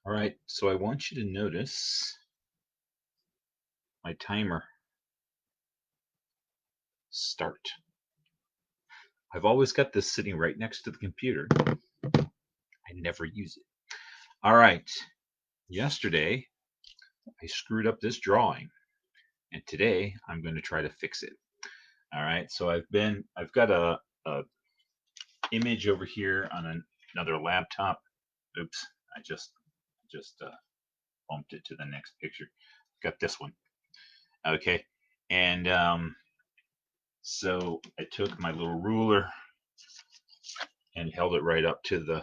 All right, so I want you to notice my timer start. I've always got this sitting right next to the computer. I never use it. All right, yesterday I screwed up this drawing, and today I'm going to try to fix it. All right, so I've got a image over here on another laptop. Oops, I just bumped it to the next picture. Got this one. Okay, and so I took my little ruler and held it right up to the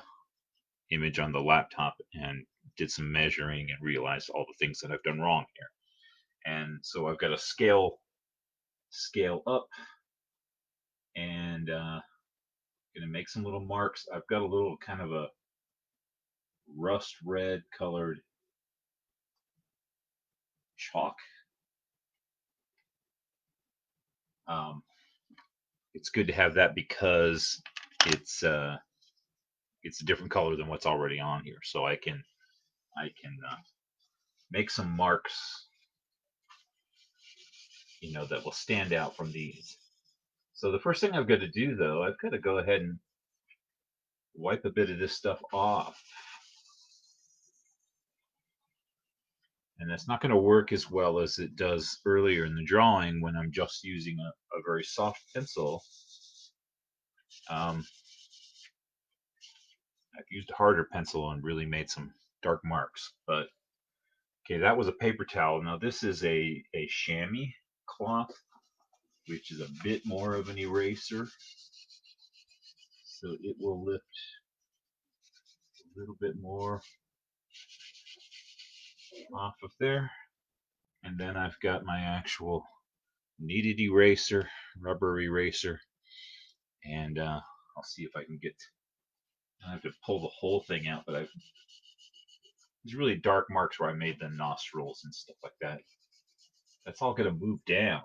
image on the laptop and did some measuring and realized all the things that I've done wrong here. And so I've got to scale up and gonna make some little marks. I've got a little kind of a rust red colored chalk. Um, it's good to have that because it's uh, it's a different color than what's already on here, so I can make some marks, that will stand out from these. So the first thing I've got to do, though, I've got to go ahead and wipe a bit of this stuff off. And that's not going to work as well as it does earlier in the drawing when I'm just using a very soft pencil. Um, I've used a harder pencil and really made some dark marks. But okay, that was a paper towel. Now this is a chamois cloth, which is a bit more of an eraser. So it will lift a little bit more off of there. And then I've got my actual kneaded eraser, rubber eraser, and I'll see if I can get. I have to pull the whole thing out, but there's really dark marks where I made the nostrils and stuff like that. That's all going to move down,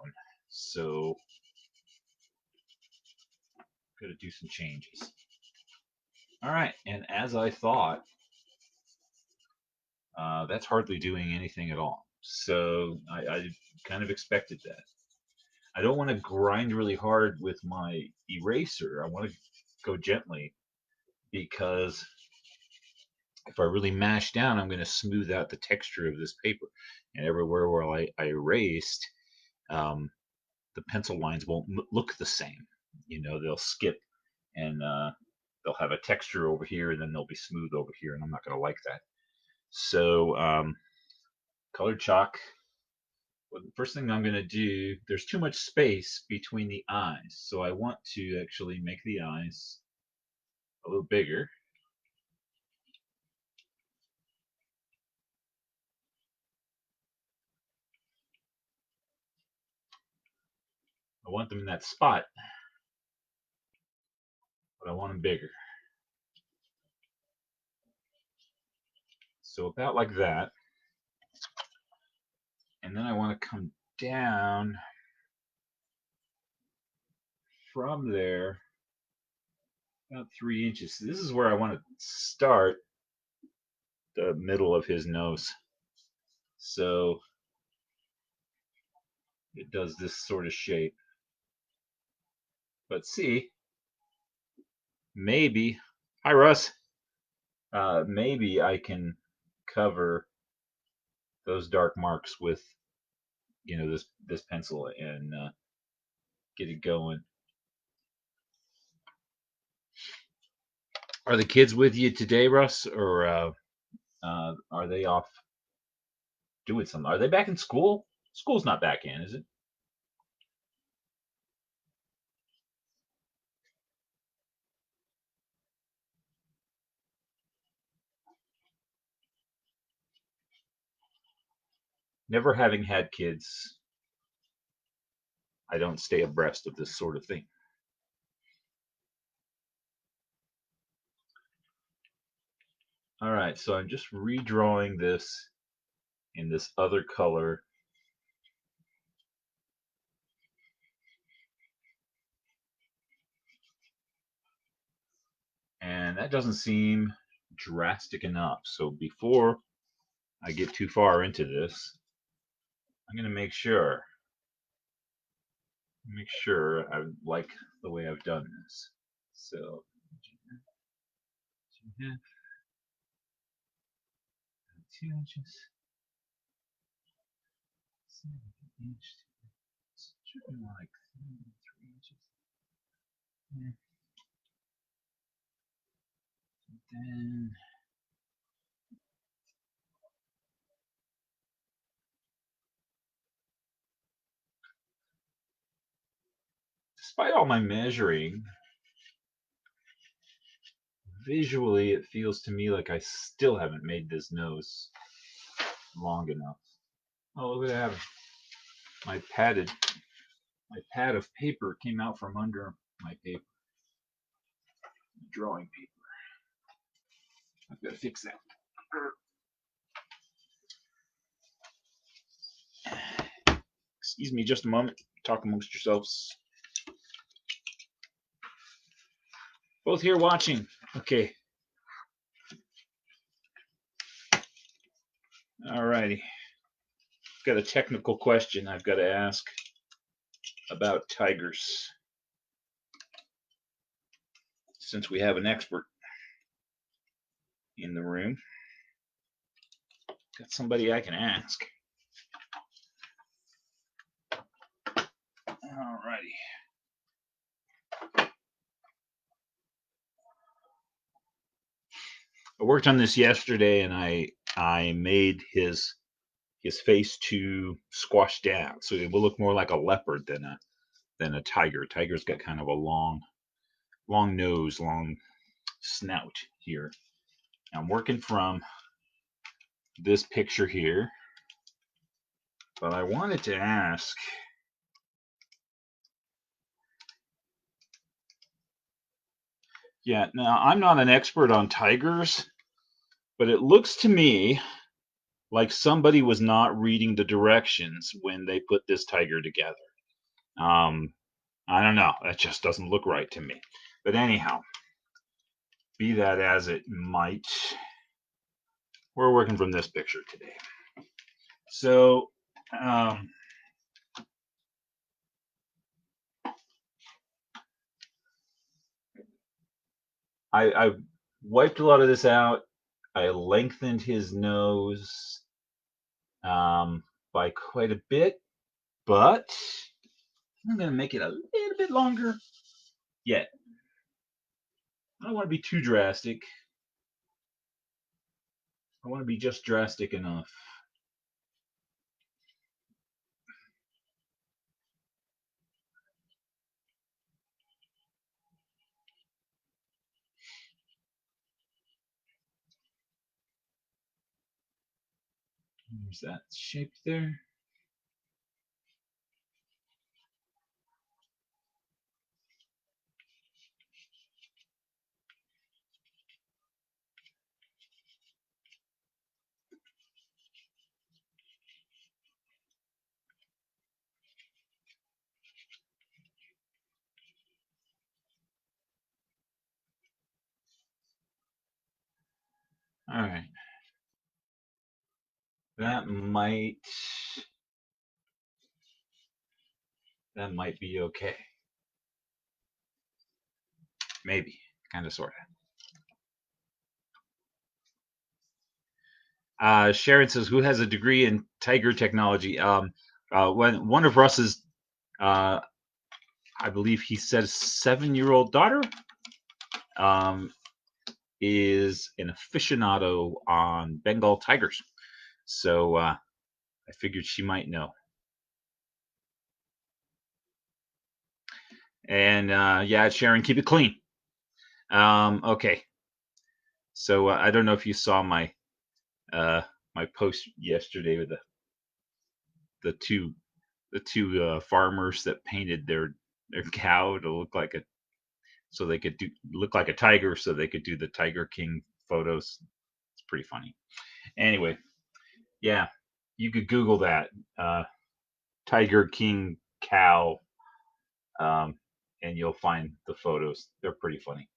so got to do some changes. All right, and as I thought, that's hardly doing anything at all. So I kind of expected that. I don't want to grind really hard with my eraser. I want to go gently because if I really mash down, I'm going to smooth out the texture of this paper. And everywhere where I erased, um, the pencil lines won't look the same. They'll skip and they'll have a texture over here and then they'll be smooth over here. And I'm not going to like that. So, colored chalk. Well, the first thing I'm going to do, there's too much space between the eyes. So I want to actually make the eyes a little bigger. I want them in that spot, but I want them bigger. So about like that. And then I want to come down from there about 3 inches. So this is where I want to start the middle of his nose. So it does this sort of shape. But see, maybe, hi Russ, maybe I can cover those dark marks with, this pencil and get it going. Are the kids with you today, Russ, or are they off doing something? Are they back in school? School's not back in, is it? Never having had kids, I don't stay abreast of this sort of thing. All right, so I'm just redrawing this in this other color. And that doesn't seem drastic enough. So before I get too far into this, I'm going to make sure I like the way I've done this. So 2 inches, 7 inch, like 3 inches. Then despite all my measuring, visually it feels to me like I still haven't made this nose long enough. Oh, look at that. My pad of paper came out from under my paper. Drawing paper. I've got to fix that. Excuse me just a moment. Talk amongst yourselves. Both here watching. Okay. Alrighty. Got a technical question I've got to ask about tigers. Since we have an expert in the room, got somebody I can ask. Alrighty. I worked on this yesterday, and I made his face to squash down, so it will look more like a leopard than a tiger. Tiger's got kind of a long nose, long snout here. I'm working from this picture here, but I wanted to ask, yeah, now I'm not an expert on tigers, but it looks to me like somebody was not reading the directions when they put this tiger together. I don't know. That just doesn't look right to me. But anyhow, be that as it might, we're working from this picture today. So, I wiped a lot of this out. I lengthened his nose by quite a bit, but I'm going to make it a little bit longer yet. I don't want to be too drastic. I want to be just drastic enough. There's that shape there. All right. That might be okay. Maybe, kind of, sort of. Sharon says, "Who has a degree in tiger technology?" When one of Russ's, I believe he said, 7-year-old daughter, is an aficionado on Bengal tigers. So I figured she might know. And yeah, Sharon, keep it clean. Okay. So I don't know if you saw my my post yesterday with the two farmers that painted their cow to look like they could look like a tiger, so they could do the Tiger King photos. It's pretty funny. Anyway, yeah, you could Google that Tiger King cow, and you'll find the photos. They're pretty funny.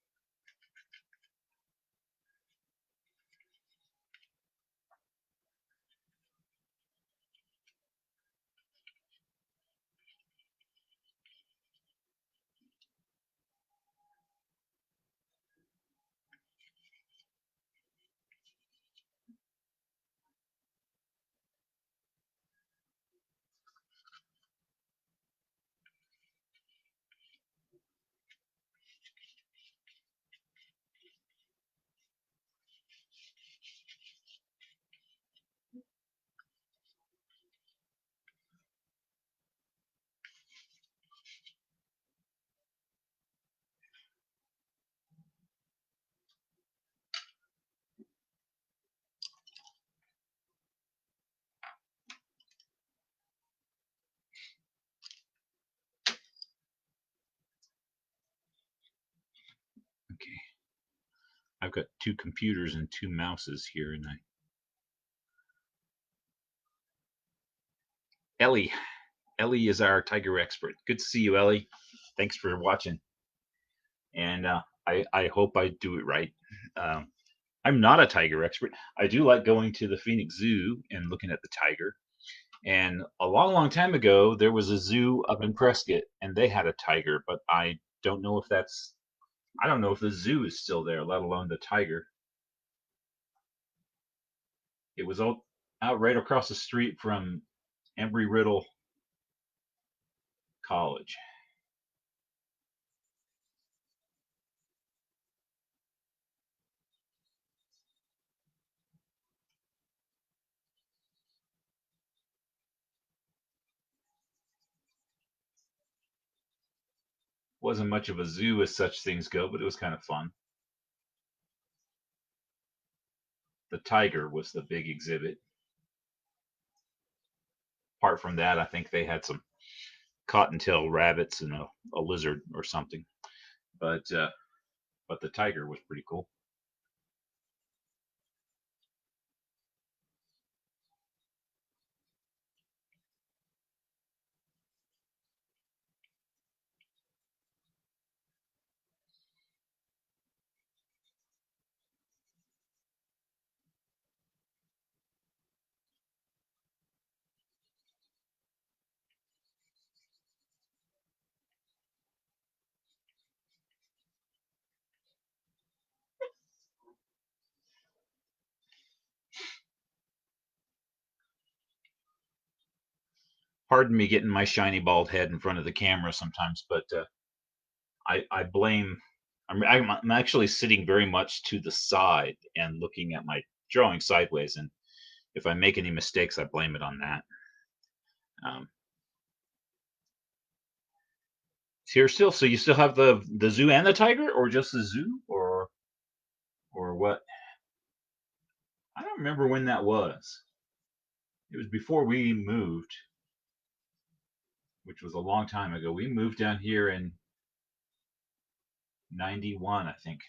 I've got two computers and two mouses here, and Ellie. Ellie is our tiger expert. Good to see you, Ellie. Thanks for watching, and I hope I do it right. Um, I'm not a tiger expert. I do like going to the Phoenix Zoo and looking at the tiger. And a long, long time ago, there was a zoo up in Prescott, and they had a tiger. But I don't know if that's. I don't know if the zoo is still there, let alone the tiger. It was out right across the street from Embry-Riddle College. Wasn't much of a zoo as such things go, but it was kind of fun. The tiger was the big exhibit. Apart from that, I think they had some cottontail rabbits and a lizard or something. But the tiger was pretty cool. Pardon me getting my shiny bald head in front of the camera sometimes, but I blame. I'm actually sitting very much to the side and looking at my drawing sideways, and if I make any mistakes, I blame it on that. Um, it's here still. So you still have the zoo and the tiger, or just the zoo, or what? I don't remember when that was. It was before we moved, which was a long time ago. We moved down here in '91, I think.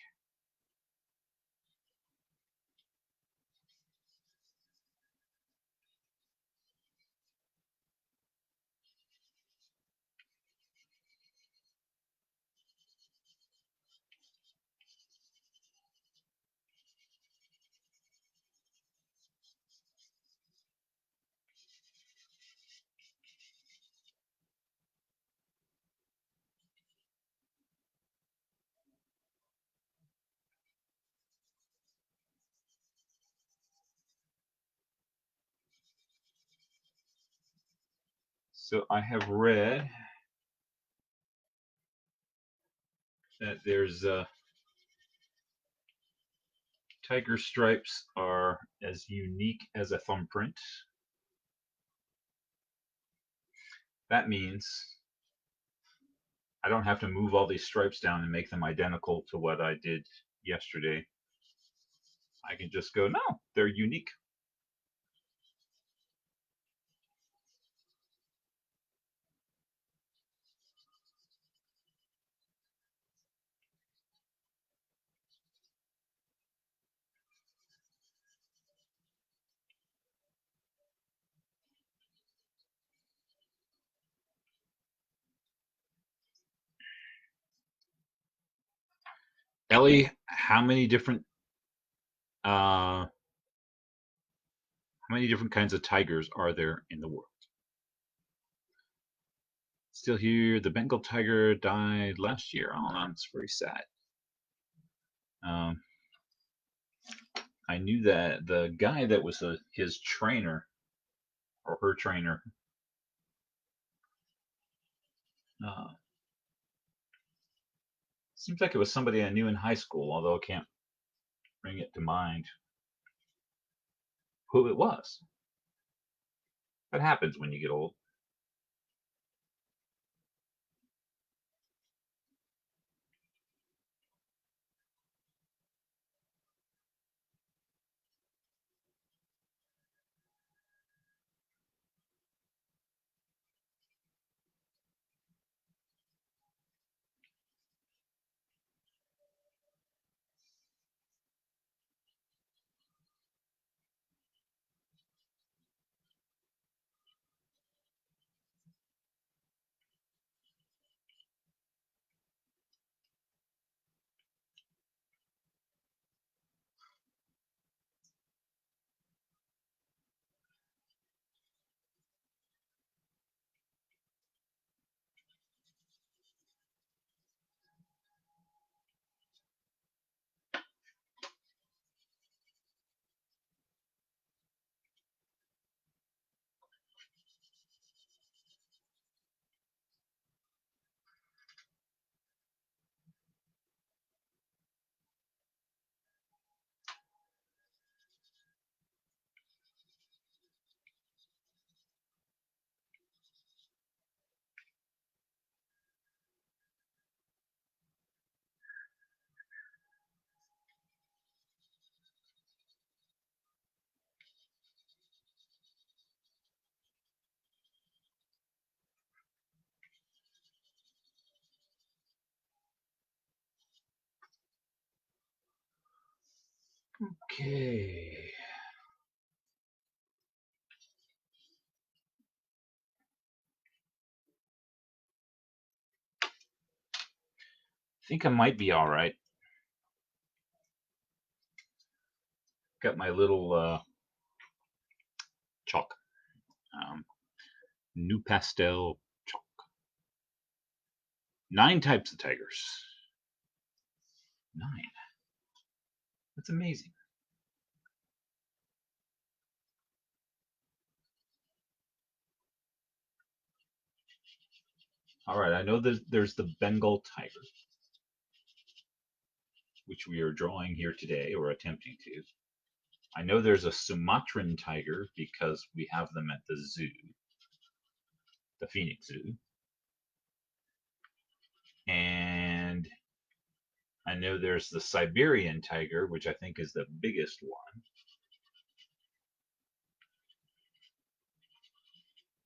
So I have read that there's tiger stripes are as unique as a thumbprint. That means I don't have to move all these stripes down and make them identical to what I did yesterday. I can just go, no, they're unique. Ellie, uh, how many different kinds of tigers are there in the world? Still here. The Bengal tiger died last year. Oh, that's very sad. Um, I knew that the guy that was his trainer or her trainer. Uh, Seems like it was somebody I knew in high school, although I can't bring it to mind who it was. That happens when you get old. Okay. I think I might be all right. Got my little chalk. Um, NuPastel chalk. 9 types of tigers. 9. That's amazing. All right, I know there's the Bengal tiger, which we are drawing here today, or attempting to. I know there's a Sumatran tiger because we have them at the zoo, the Phoenix Zoo. And I know there's the Siberian tiger, which I think is the biggest one.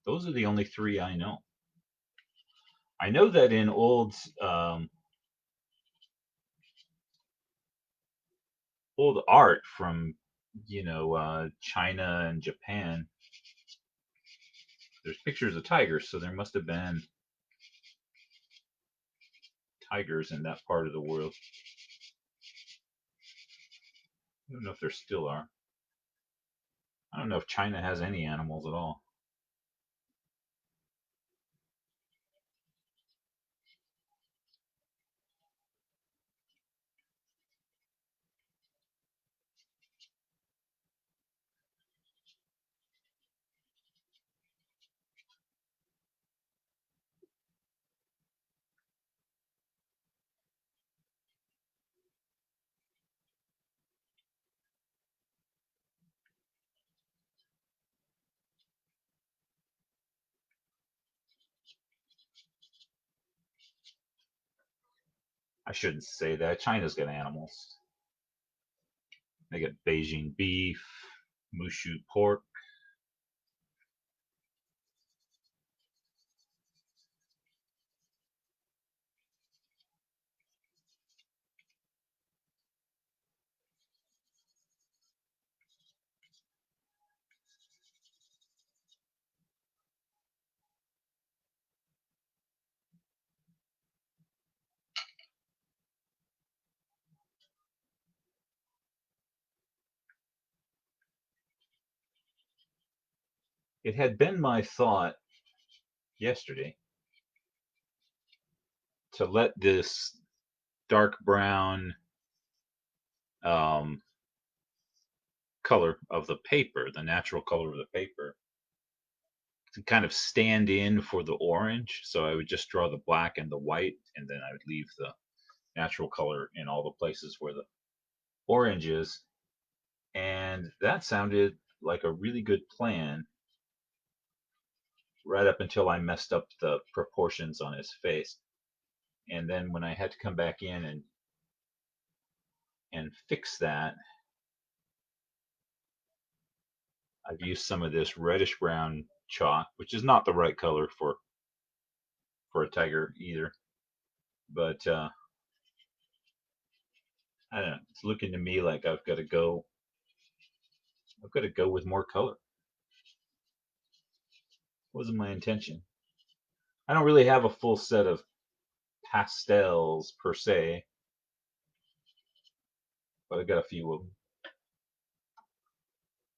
Those are the only 3 I know. I know that in old art from China and Japan, there's pictures of tigers, so there must have been tigers in that part of the world. I don't know if there still are. I don't know if China has any animals at all. I shouldn't say that. China's got animals. They got Beijing beef, Mushu pork. It had been my thought yesterday to let this dark brown um, color of the paper, the natural color of the paper, to kind of stand in for the orange. So I would just draw the black and the white, and then I would leave the natural color in all the places where the orange is. And that sounded like a really good plan right up until I messed up the proportions on his face. And then when I had to come back in and fix that, I've used some of this reddish brown chalk, which is not the right color for a tiger either. But I don't know. It's looking to me like I've got to go. I've got to go with more color. Wasn't my intention. I don't really have a full set of pastels per se, but I got a few of them.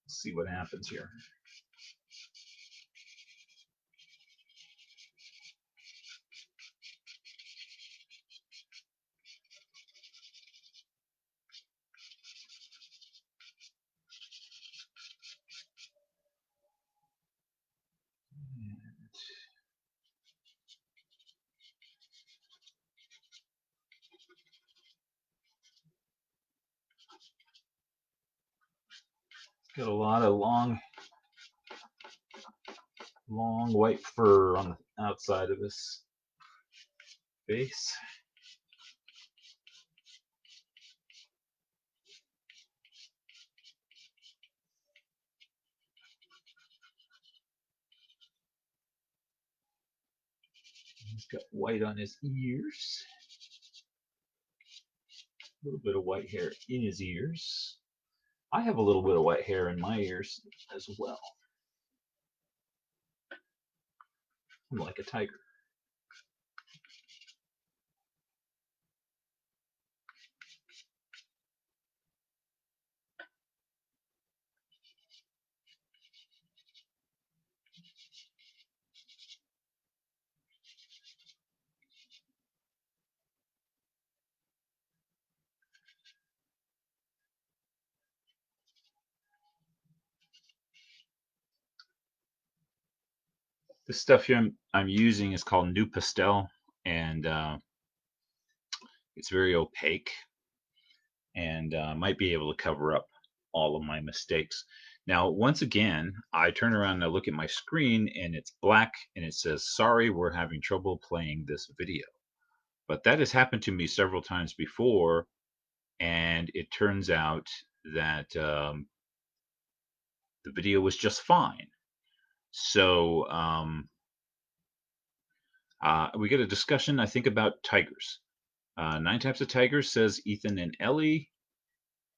Let's see what happens here. Got a lot of long white fur on the outside of his face. He's got white on his ears. A little bit of white hair in his ears. I have a little bit of white hair in my ears as well. I'm like a tiger. This stuff here I'm using is called NuPastel, and it's very opaque, and might be able to cover up all of my mistakes. Now, once again, I turn around and I look at my screen, and it's black, and it says, "Sorry, we're having trouble playing this video." But that has happened to me several times before, and it turns out that the video was just fine. So we get a discussion, I think, about tigers. 9 types of tigers, says Ethan and Ellie.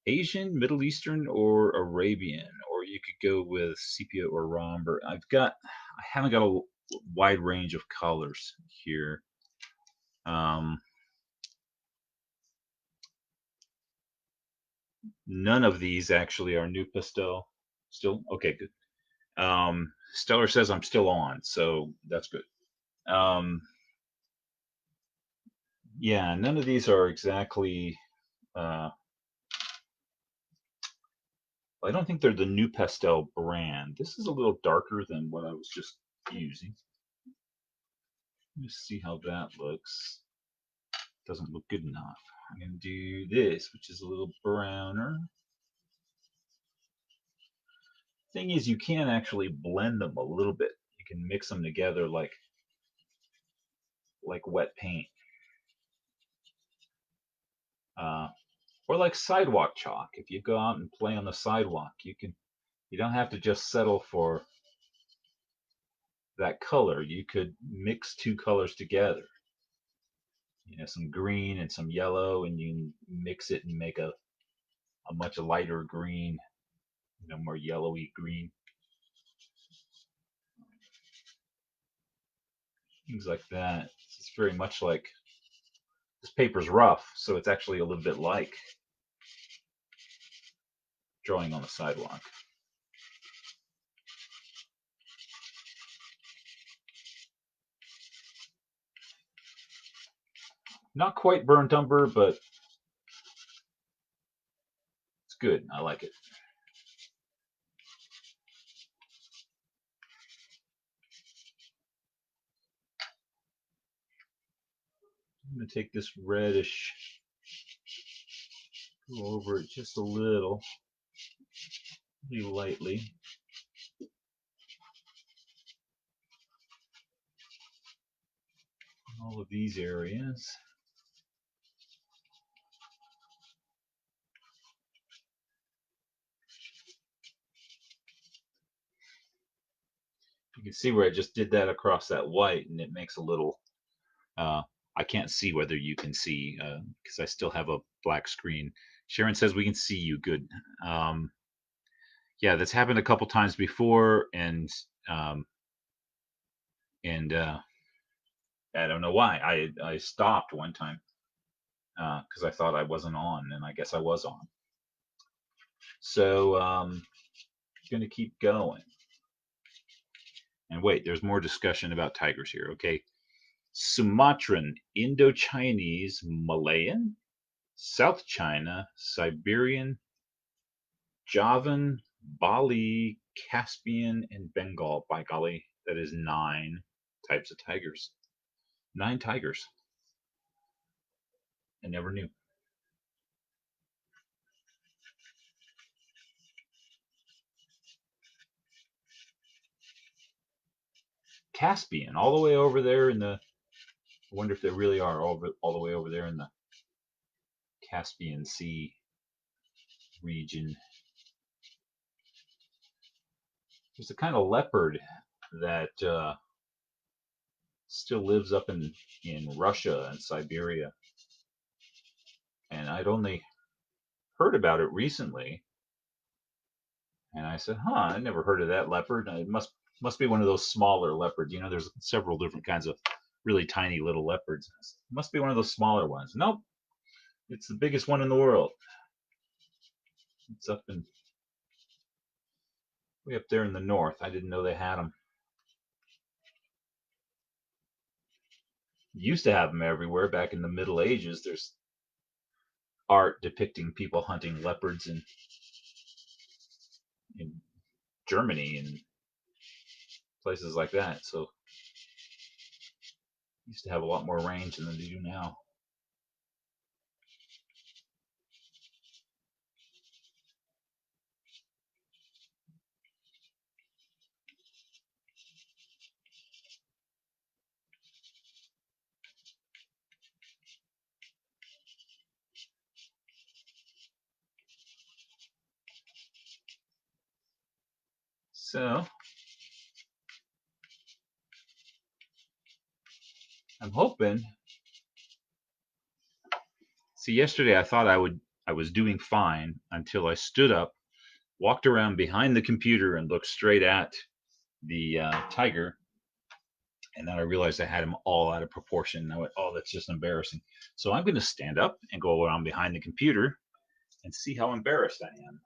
Asian, Middle Eastern, or Arabian, or you could go with sepia or umber. I haven't got a wide range of colors here. None of these actually are NuPastel. Still okay, good. Stellar says I'm still on, so that's good. Yeah, none of these are exactly. I don't think they're the NuPastel brand. This is a little darker than what I was just using. Let's see how that looks. Doesn't look good enough. I'm going to do this, which is a little browner. Thing is, you can actually blend them a little bit. You can mix them together like wet paint, or like sidewalk chalk. If you go out and play on the sidewalk, you don't have to just settle for that color. You could mix two colors together. Some green and some yellow, and you mix it and make a much lighter green, more yellowy green. Things like that. It's very much like this paper's rough, so it's actually a little bit like drawing on the sidewalk. Not quite burnt umber, but it's good. I like it. I'm going to take this reddish, go over it just a little, really lightly. All of these areas. You can see where I just did that across that white, and it makes a little, I can't see whether you can see, because I still have a black screen. Sharon says we can see you good. Yeah, that's happened a couple times before, and I don't know why. I stopped one time because I thought I wasn't on, and I guess I was on. So going to keep going. And wait, there's more discussion about tigers here. Okay, Sumatran, Indo-Chinese, Malayan, South China, Siberian, Javan, Bali, Caspian, and Bengal. By golly, that is 9 types of tigers. 9 tigers. I never knew. Caspian, all the way over there in the. I wonder if they really are all the way over there in the Caspian Sea region. There's a kind of leopard that still lives up in Russia and Siberia, and I'd only heard about it recently. And I said, "Huh, I never heard of that leopard. It must be one of those smaller leopards. You know, there's several different kinds of really tiny little leopards. It must be one of those smaller ones." Nope, it's the biggest one in the world. It's up in way up there in the north. I didn't know they had them. Used to have them everywhere back in the Middle Ages. There's art depicting people hunting leopards in Germany and places like that. So used to have a lot more range than they do now. So I'm hoping. See, yesterday I thought I was doing fine until I stood up, walked around behind the computer, and looked straight at the tiger, and then I realized I had him all out of proportion. And I went, "Oh, that's just embarrassing." So I'm going to stand up and go around behind the computer and see how embarrassed I am.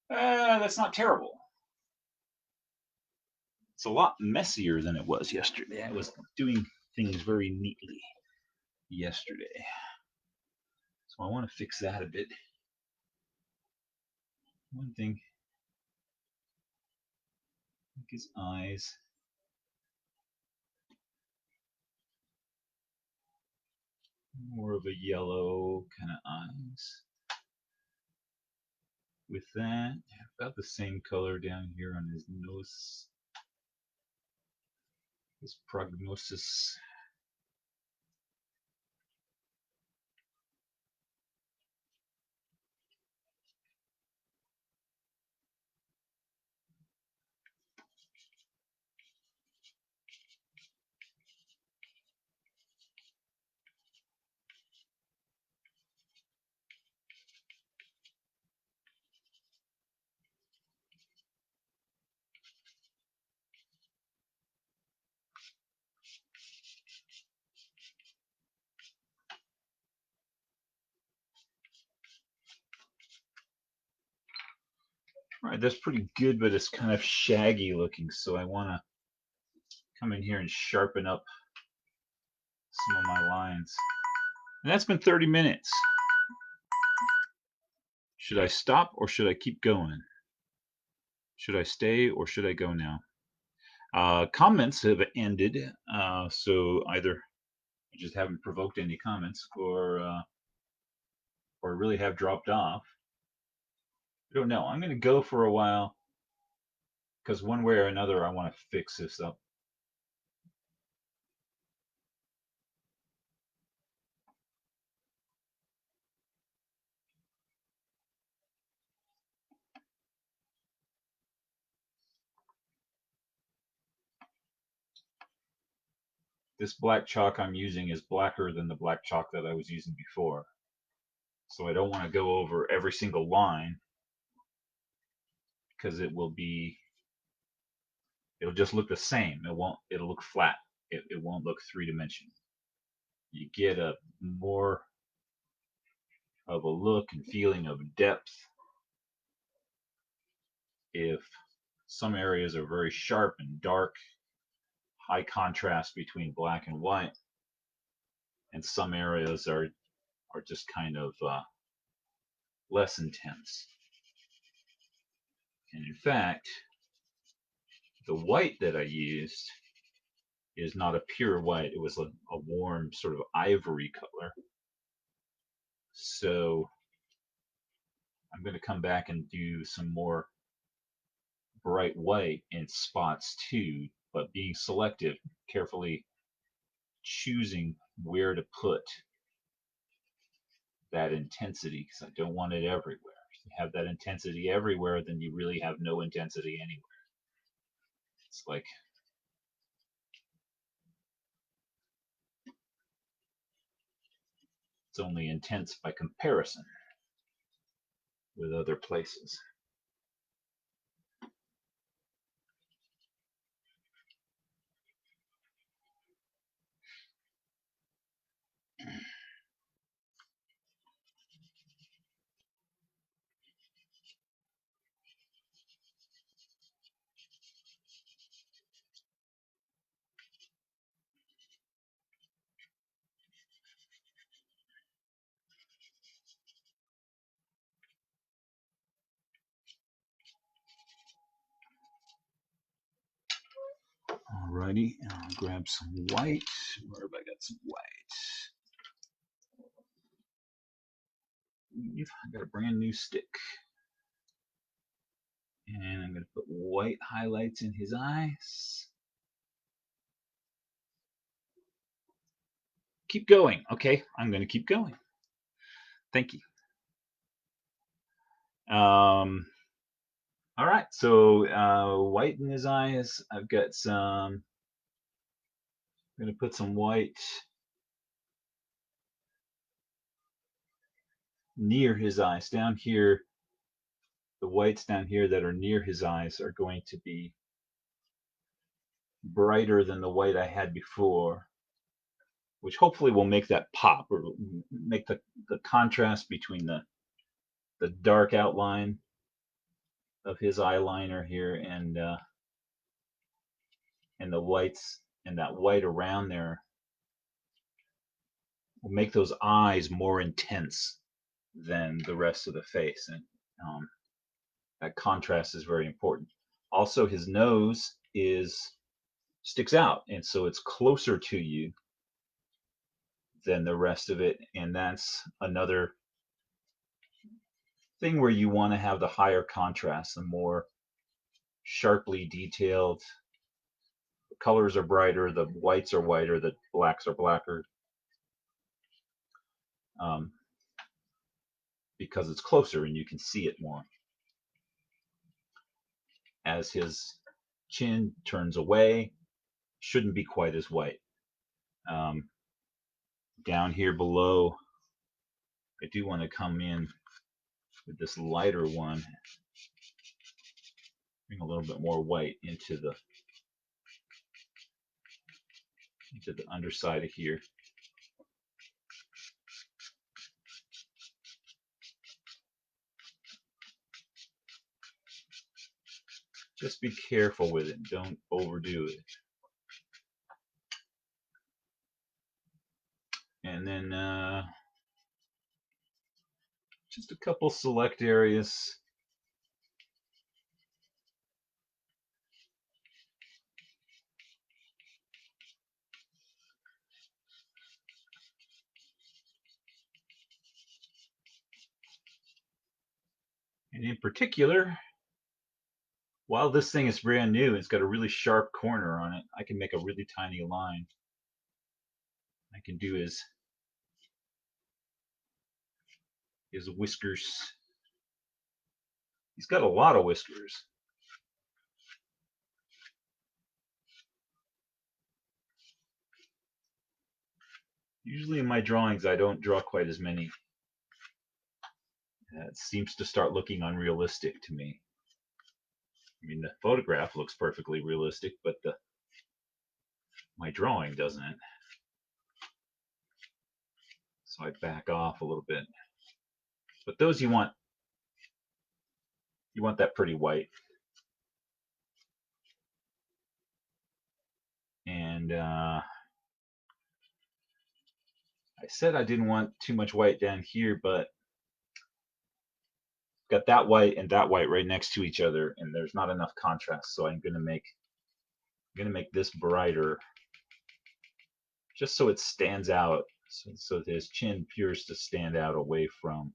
That's not terrible. It's a lot messier than it was yesterday. I was doing things very neatly yesterday, so I want to fix that a bit. One thing, like his eyes. More of a yellow kind of eyes. With that, about the same color down here on his nose, his prognosis. All right, that's pretty good, but it's kind of shaggy looking, so I want to come in here and sharpen up some of my lines. And that's been 30 minutes. Should I stop or should I keep going? Should I stay or should I go now? Comments have ended, so either I just haven't provoked any comments, or really have dropped off. I don't know. I'm going to go for a while because one way or another, I want to fix this up. This black chalk I'm using is blacker than the black chalk that I was using before. So I don't want to go over every single line because it'll just look the same. It'll look flat. It won't look three-dimensional. You get a more of a look and feeling of depth if some areas are very sharp and dark, high contrast between black and white, and some areas are just kind of less intense. And in fact, the white that I used is not a pure white. It was a warm sort of ivory color. So I'm going to come back and do some more bright white in spots too, but being selective, carefully choosing where to put that intensity because I don't want it everywhere. If you have that intensity everywhere, then you really have no intensity anywhere. It's like it's only intense by comparison. with other places. Alrighty, I'll grab some white. Where have I got some white? I got a brand new stick. And I'm going to put white highlights in his eyes. Keep going. Okay, I'm going to keep going. Thank you. All right, so white in his eyes. I've got some. I'm going to put some white near his eyes. Down here, the whites down here that are near his eyes are going to be brighter than the white I had before, which hopefully will make that pop or make the contrast between the dark outline of his eyeliner here and the whites and that white around there will make those eyes more intense than the rest of the face, and that contrast is very important. Also, his nose sticks out, and so it's closer to you than the rest of it, and that's another thing where you want to have the higher contrast, the more sharply detailed. The colors are brighter, the whites are whiter, the blacks are blacker, because it's closer and you can see it more. As his chin turns away, shouldn't be quite as white. Down here below, I do want to come in with this lighter one, bring a little bit more white into the underside of here. Just be careful with it. Don't overdo it. And then just a couple select areas. And in particular, while this thing is brand new, it's got a really sharp corner on it. I can make a really tiny line. I can do his whiskers. He's got a lot of whiskers. Usually in my drawings, I don't draw quite as many. It seems to start looking unrealistic to me. I mean, the photograph looks perfectly realistic, but my drawing doesn't. So I back off a little bit. But those you want that pretty white. And I said I didn't want too much white down here, but got that white and that white right next to each other, and there's not enough contrast. So I'm gonna make this brighter, just so it stands out, so his chin appears to stand out away from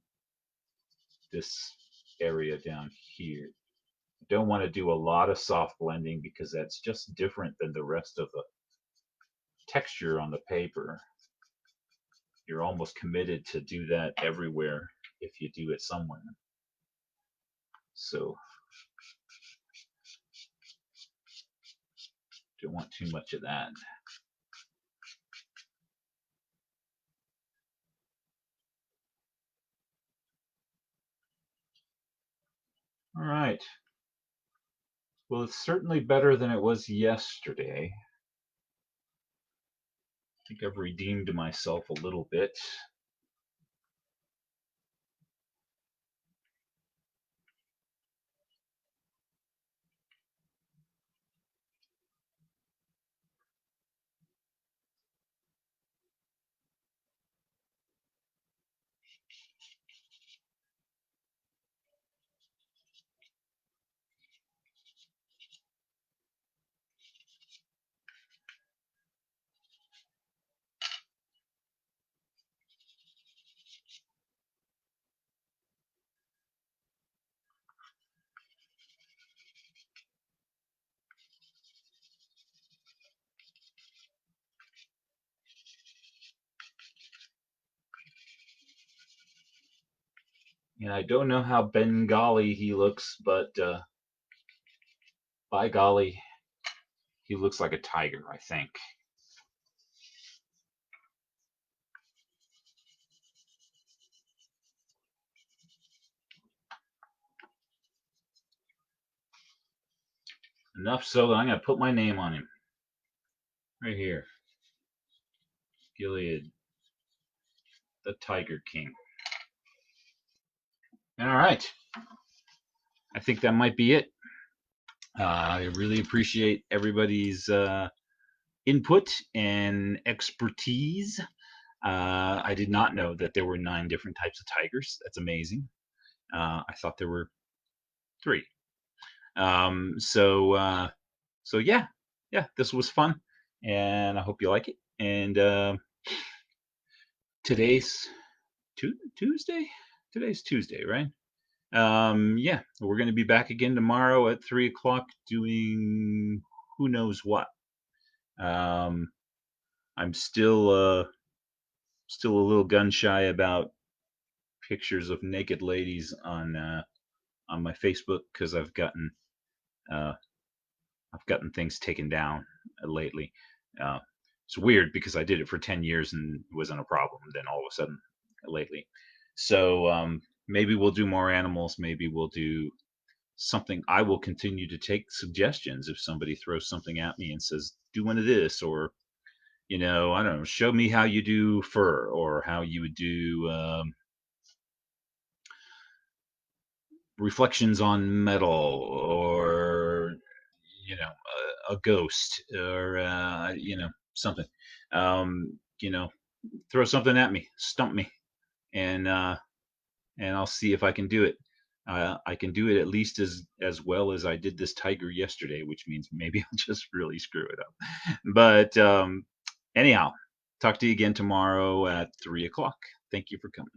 this area down here. I don't want to do a lot of soft blending because that's just different than the rest of the texture on the paper. You're almost committed to do that everywhere if you do it somewhere. So don't want too much of that. All right. Well, it's certainly better than it was yesterday. I think I've redeemed myself a little bit. And I don't know how Bengali he looks, but by golly, he looks like a tiger, I think. Enough so that I'm going to put my name on him. Right here. Gilead, the Tiger King. All right. I think that might be it. I really appreciate everybody's input and expertise. I did not know that there were 9 different types of tigers. That's amazing. I thought there were 3. So yeah, this was fun, and I hope you like it. And today's Tuesday. Today's Tuesday, right? Yeah, we're going to be back again tomorrow at 3 o'clock doing who knows what. I'm still a little gun shy about pictures of naked ladies on my Facebook because uh, I've gotten things taken down lately. Uh, it's weird because I did it for 10 years and it wasn't a problem. Then all of a sudden, lately. So maybe we'll do more animals. Maybe we'll do something. I will continue to take suggestions if somebody throws something at me and says, do one of this, or, I don't know, show me how you do fur, or how you would do reflections on metal, or a ghost, or something. Throw something at me, stump me, and I'll see if I can do it. I can do it at least as well as I did this tiger yesterday, which means maybe I'll just really screw it up. But anyhow, talk to you again tomorrow at 3 o'clock. Thank you for coming.